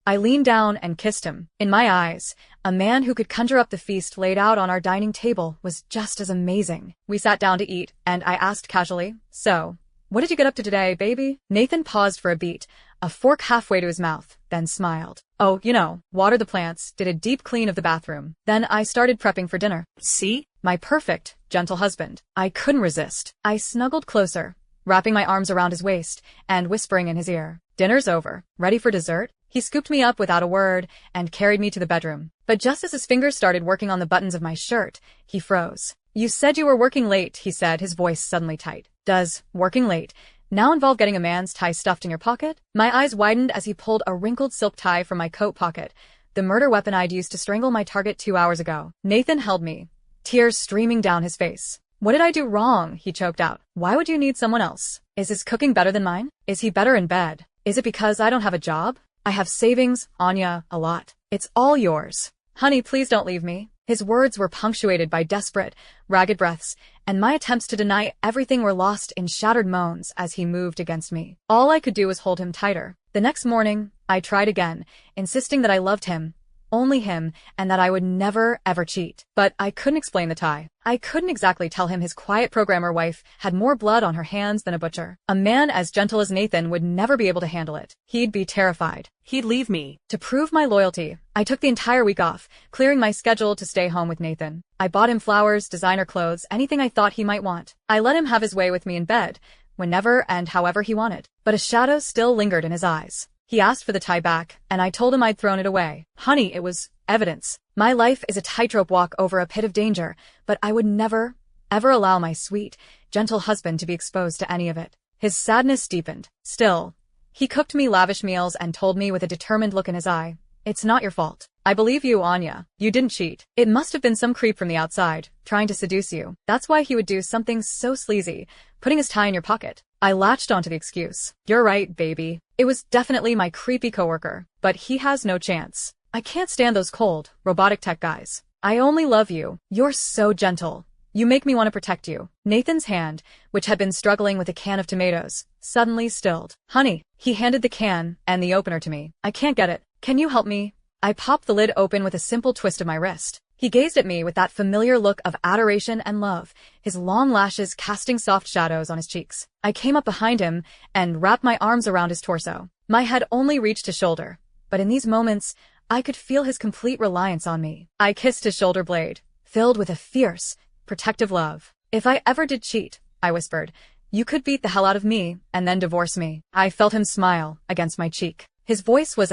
I leaned down and kissed him. In my eyes, a man who could conjure up the feast laid out on our dining table was just as amazing. We sat down to eat, and I asked casually, "So, what did you get up to today, baby?" Nathan paused for a beat, a fork halfway to his mouth, then smiled. "Oh, watered the plants, did a deep clean of the bathroom. Then I started prepping for dinner. See? My perfect, gentle husband." I couldn't resist. I snuggled closer, wrapping my arms around his waist and whispering in his ear, "Dinner's over. Ready for dessert?" He scooped me up without a word and carried me to the bedroom. But just as his fingers started working on the buttons of my shirt, he froze. "You said you were working late," he said, his voice suddenly tight. "Does working late now involve getting a man's tie stuffed in your pocket?" My eyes widened as he pulled a wrinkled silk tie from my coat pocket, the murder weapon I'd used to strangle my target 2 hours ago. Nathan held me, tears streaming down his face. "What did I do wrong?" he choked out. "Why would you need someone else? Is his cooking better than mine? Is he better in bed? Is it because I don't have a job? I have savings, Anya, a lot. It's all yours. Honey, please don't leave me." His words were punctuated by desperate, ragged breaths, and my attempts to deny everything were lost in shattered moans as he moved against me. All I could do was hold him tighter. The next morning, I tried again, insisting that I loved him, only him, and that I would never, ever cheat. But I couldn't explain the tie. I couldn't exactly tell him his quiet programmer wife had more blood on her hands than a butcher. A man as gentle as Nathan would never be able to handle it. He'd be terrified. He'd leave me. To prove my loyalty, I took the entire week off, clearing my schedule to stay home with Nathan. I bought him flowers, designer clothes, anything I thought he might want. I let him have his way with me in bed, whenever and however he wanted. But a shadow still lingered in his eyes. He asked for the tie back, and I told him I'd thrown it away. Honey, it was evidence. My life is a tightrope walk over a pit of danger, but I would never, ever allow my sweet, gentle husband to be exposed to any of it. His sadness deepened. Still, he cooked me lavish meals and told me with a determined look in his eye, "It's not your fault. I believe you, Anya. You didn't cheat. It must have been some creep from the outside, trying to seduce you. That's why he would do something so sleazy, putting his tie in your pocket." I latched onto the excuse. "You're right, baby. It was definitely my creepy coworker, but he has no chance. I can't stand those cold, robotic tech guys. I only love you. You're so gentle. You make me want to protect you." Nathan's hand, which had been struggling with a can of tomatoes, suddenly stilled. "Honey." He handed the can and the opener to me. "I can't get it. Can you help me?" I popped the lid open with a simple twist of my wrist. He gazed at me with that familiar look of adoration and love, his long lashes casting soft shadows on his cheeks. I came up behind him and wrapped my arms around his torso. My head only reached his shoulder, but in these moments, I could feel his complete reliance on me. I kissed his shoulder blade, filled with a fierce, protective love. "If I ever did cheat," I whispered, "you could beat the hell out of me and then divorce me." I felt him smile against my cheek. His voice was